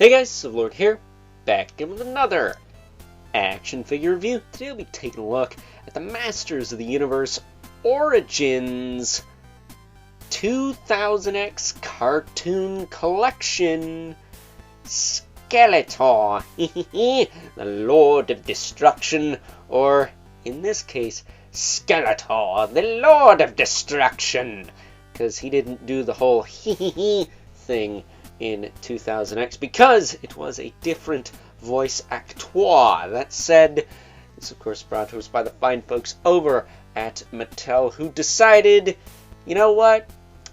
Hey guys, Lord here, back again with another action figure review. Today we'll be taking a look at the Masters of the Universe Origins 2000X Cartoon Collection Skeletor, the Lord of Destruction, or in this case, Skeletor, the Lord of Destruction, because he didn't do the whole thing in 2000X because it was a different voice actor. That said, it's of course brought to us by the fine folks over at Mattel, who decided, you know what,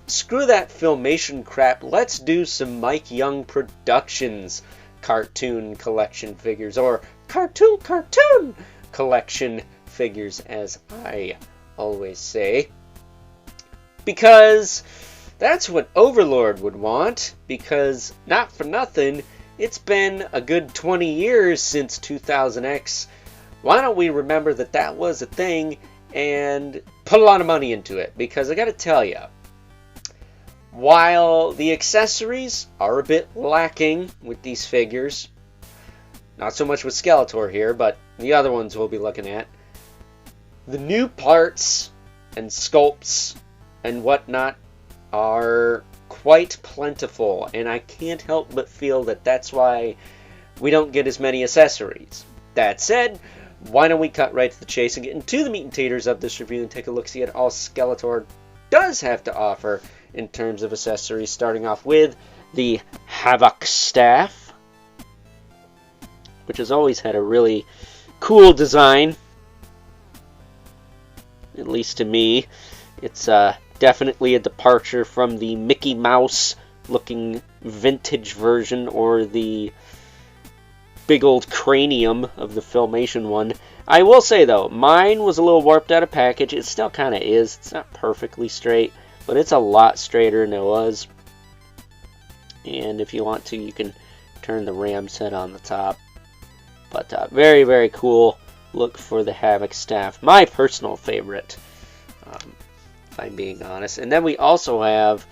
screw that Filmation crap, let's do some Mike Young Productions cartoon collection figures, or cartoon collection figures, as I always say, because that's what Overlord would want, because, not for nothing, it's been a good 20 years since 2000X. Why don't we remember that that was a thing and put a lot of money into it? Because I gotta tell you, while the accessories are a bit lacking with these figures, not so much with Skeletor here, but the other ones we'll be looking at, the new parts and sculpts and whatnot are quite plentiful, and I can't help but feel that that's why we don't get as many accessories. That said, why don't we cut right to the chase and get into the meat and taters of this review and take a look-see at all Skeletor does have to offer in terms of accessories, starting off with the Havoc Staff, which has always had a really cool design, at least to me. It's definitely a departure from the Mickey Mouse looking vintage version, or the big old cranium of the Filmation one. I will say though, mine was a little warped out of package. It still kind of is. It's not perfectly straight, but it's a lot straighter than it was. And if you want to, you can turn the ram's head on the top. But very, very cool look for the Havoc Staff. My personal favorite, if I'm being honest. And then we also have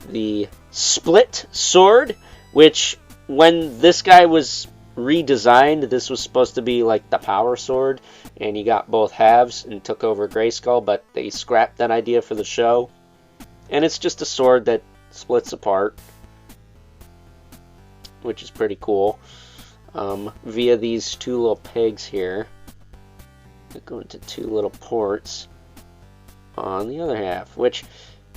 the Split Sword, which when this guy was redesigned, this was supposed to be like the Power Sword, and you got both halves and took over Grayskull, but they scrapped that idea for the show. And it's just a sword that splits apart, which is pretty cool, via these two little pegs here that go into two little ports on the other half, which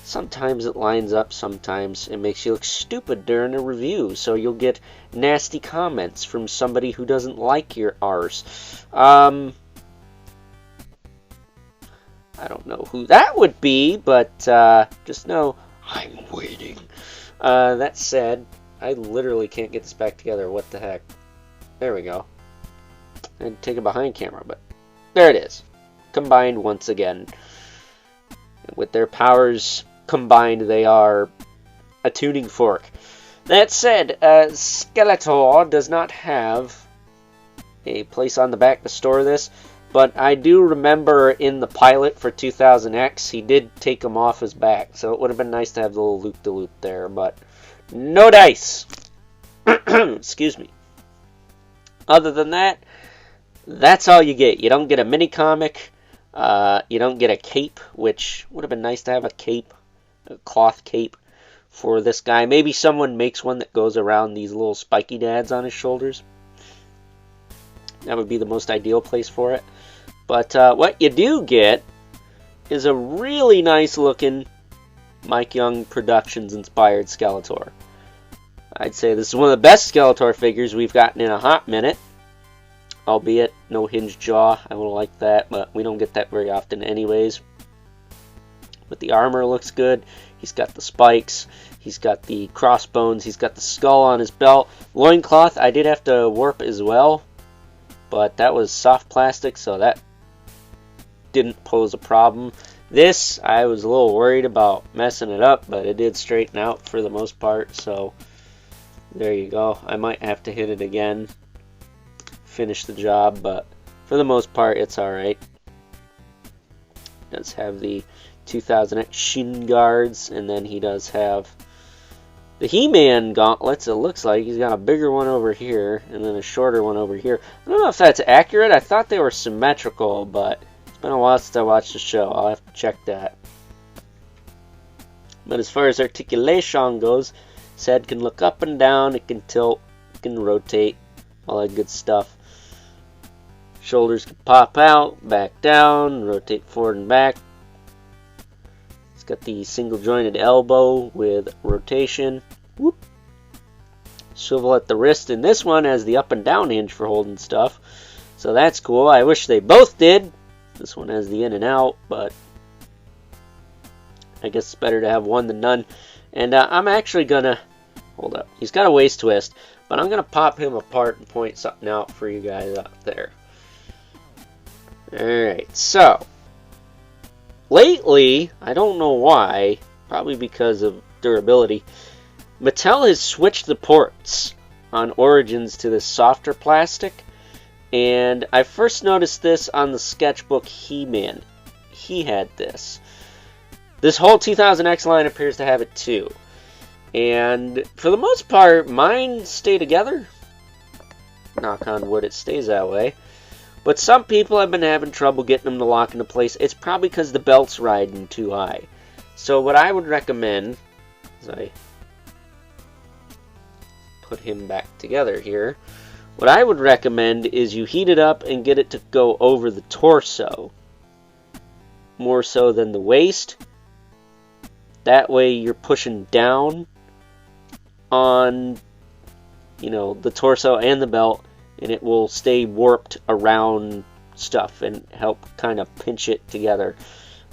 sometimes it lines up, sometimes it makes you look stupid during a review, so you'll get nasty comments from somebody who doesn't like your arse. I don't know who that would be, but just know I'm waiting. That said, I literally can't get this back together. What the heck? There we go. I'd take a behind camera, but there it is. Combined once again. With their powers combined, they are a tuning fork. That said, Skeletor does not have a place on the back to store this, but I do remember in the pilot for 2000X, he did take him off his back, so it would have been nice to have the little loop-de-loop there, but no dice! Excuse me. Other than that, that's all you get. You don't get a mini-comic. You don't get a cape, which would have been nice to have a cape, a cloth cape for this guy. Maybe someone makes one that goes around these little spiky dads on his shoulders. That would be the most ideal place for it. But what you do get is a really nice looking Mike Young Productions inspired Skeletor. I'd say this is one of the best Skeletor figures we've gotten in a hot minute. Albeit no hinged jaw, I would like that, but we don't get that very often anyways. But the armor looks good. He's got the spikes, he's got the crossbones, he's got the skull on his belt. Loincloth I did have to warp as well, but that was soft plastic, so that didn't pose a problem. This, I was a little worried about messing it up, but it did straighten out for the most part, so there you go. I might have to hit it again, finish the job, but for the most part it's alright. Does have the 2000X shin guards, and then he does have The He-Man gauntlets, it looks like he's got a bigger one over here and then a shorter one over here. I don't know if that's accurate. I thought they were symmetrical, but it's been a while since I watched the show. I'll have to check that. But as far as articulation goes, his head can look up and down, it can tilt, it can rotate, all that good stuff. Shoulders can pop out, back down, rotate forward and back. It's got the single jointed elbow with rotation. Whoop. Swivel at the wrist, and this one has the up and down hinge for holding stuff. So that's cool. I wish they both did. This one has the in and out, but I guess it's better to have one than none. And I'm actually gonna hold up. He's got a waist twist, but I'm gonna pop him apart and point something out for you guys out there. Alright, so lately, I don't know why, probably because of durability, Mattel has switched the ports on Origins to this softer plastic, and I first noticed this on the sketchbook He-Man. He had this. This whole 2000X line appears to have it too. And for the most part, mine stay together. Knock on wood, it stays that way. But some people have been having trouble getting them to lock into place. It's probably because the belt's riding too high. So what I would recommend, as I put him back together here, what I would recommend is you heat it up and get it to go over the torso. More so than the waist. That way you're pushing down on, you know, the torso and the belt, and it will stay warped around stuff and help kind of pinch it together.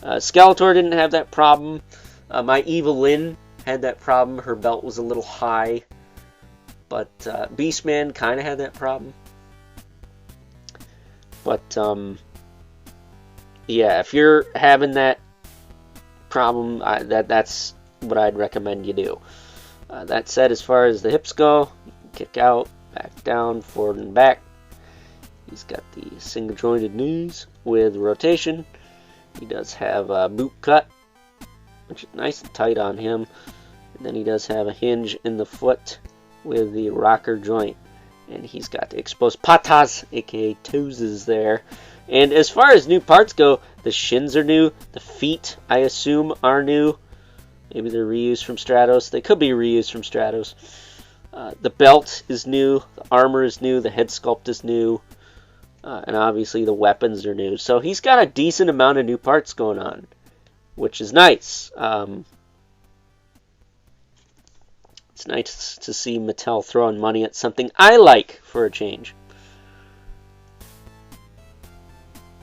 Skeletor didn't have that problem. My Evil Lyn had that problem. Her belt was a little high. But Beastman kind of had that problem. But, yeah, if you're having that problem, that's what I'd recommend you do. That said, as far as the hips go, you can kick out, back down, forward and back. He's got the single jointed knees with rotation. He does have a boot cut, which is nice and tight on him. And then he does have a hinge in the foot with the rocker joint. And he's got the exposed patas, aka toeses there. And as far as new parts go, the shins are new. The feet, I assume, are new. Maybe they're reused from Stratos. They could be reused from Stratos. The belt is new. The armor is new. The head sculpt is new. And obviously the weapons are new. So he's got a decent amount of new parts going on, which is nice. It's nice to see Mattel throwing money at something I like for a change.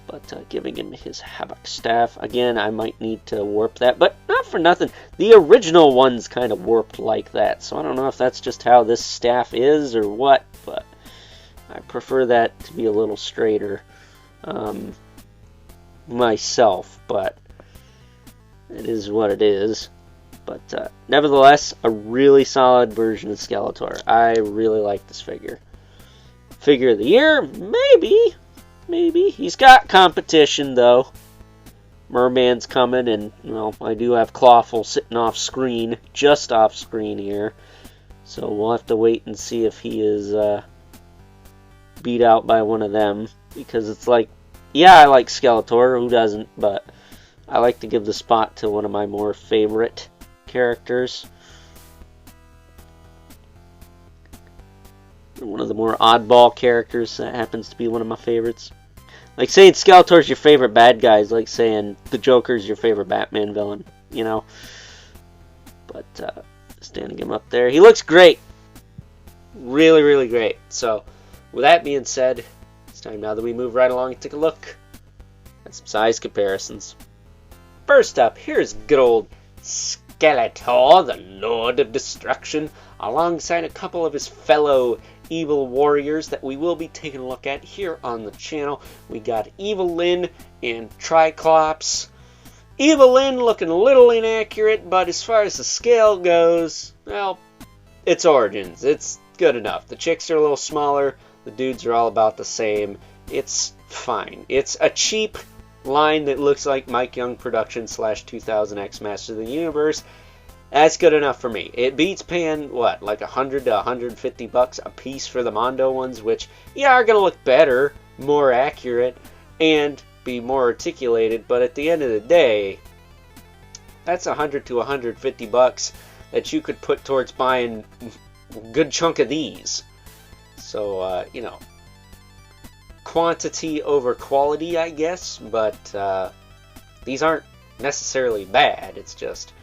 But giving him his Havoc staff. Again, I might need to warp that, but not for nothing. The original one's kind of warped like that, so I don't know if that's just how this staff is or what, but I prefer that to be a little straighter myself, but it is what it is. But nevertheless, a really solid version of Skeletor. I really like this figure. Figure of the year? Maybe. Maybe. He's got competition, though. Merman's coming, and, well, I do have Clawful sitting off screen, just off screen here. So we'll have to wait and see if he is beat out by one of them. Because it's like, yeah, I like Skeletor, who doesn't? But I like to give the spot to one of my more favorite characters. One of the more oddball characters that happens to be one of my favorites. Like saying Skeletor's your favorite bad guy is like saying the Joker's your favorite Batman villain, you know. But standing him up there, he looks great. Really, really great. So, with that being said, it's time now that we move right along and take a look at some size comparisons. First up, here's good old Skeletor, the Lord of Destruction, alongside a couple of his fellow evil warriors that we will be taking a look at here on the channel. We got Evil Lyn and Triclops. Evil Lyn looking a little inaccurate, but as far as the scale goes, well, it's Origins. It's good enough. The chicks are a little smaller. The dudes are all about the same. It's fine. It's a cheap line that looks like Mike Young Production / 2000X Masters of the Universe. That's good enough for me. It beats paying, what, like 100 to 150 bucks a piece for the Mondo ones, which, yeah, are going to look better, more accurate, and be more articulated, but at the end of the day, that's 100 to 150 bucks that you could put towards buying a good chunk of these. So, you know, quantity over quality, I guess, but these aren't necessarily bad. It's just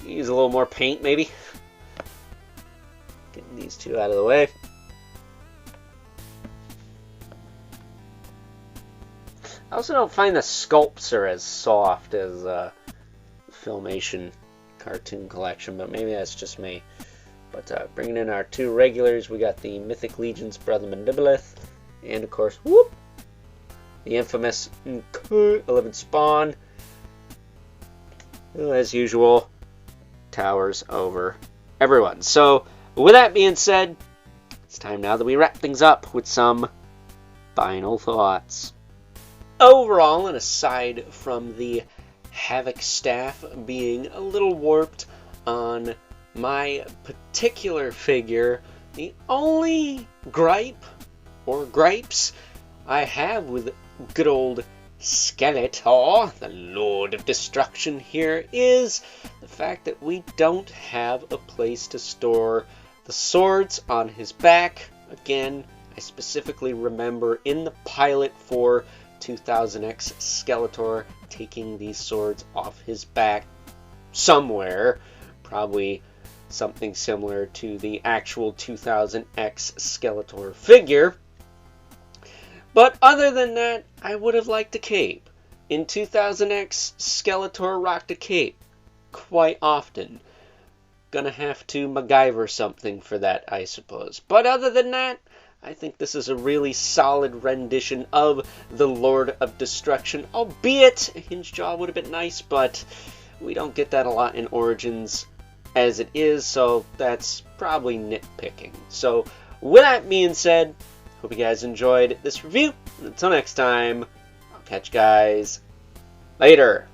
use a little more paint, maybe. Getting these two out of the way. I also don't find the sculpts are as soft as Filmation cartoon collection, but maybe that's just me. But bringing in our two regulars, we got the Mythic Legion's Brother Mandibolith, and of course, whoop, the infamous 11 Spawn. As usual, towers over everyone. So, with that being said, it's time now that we wrap things up with some final thoughts. Overall, and aside from the Havoc staff being a little warped on my particular figure, the only gripe or gripes I have with good old Skeletor, the Lord of Destruction here, is the fact that we don't have a place to store the swords on his back. Again, I specifically remember in the pilot for 2000X Skeletor taking these swords off his back somewhere, probably something similar to the actual 2000X Skeletor figure. But other than that, I would have liked a cape. In 2000X, Skeletor rocked a cape quite often. Gonna have to MacGyver something for that, I suppose. But other than that, I think this is a really solid rendition of the Lord of Destruction, albeit a hinged jaw would have been nice, but we don't get that a lot in Origins as it is, so that's probably nitpicking. So, with that being said, hope you guys enjoyed this review, and until next time, I'll catch you guys later.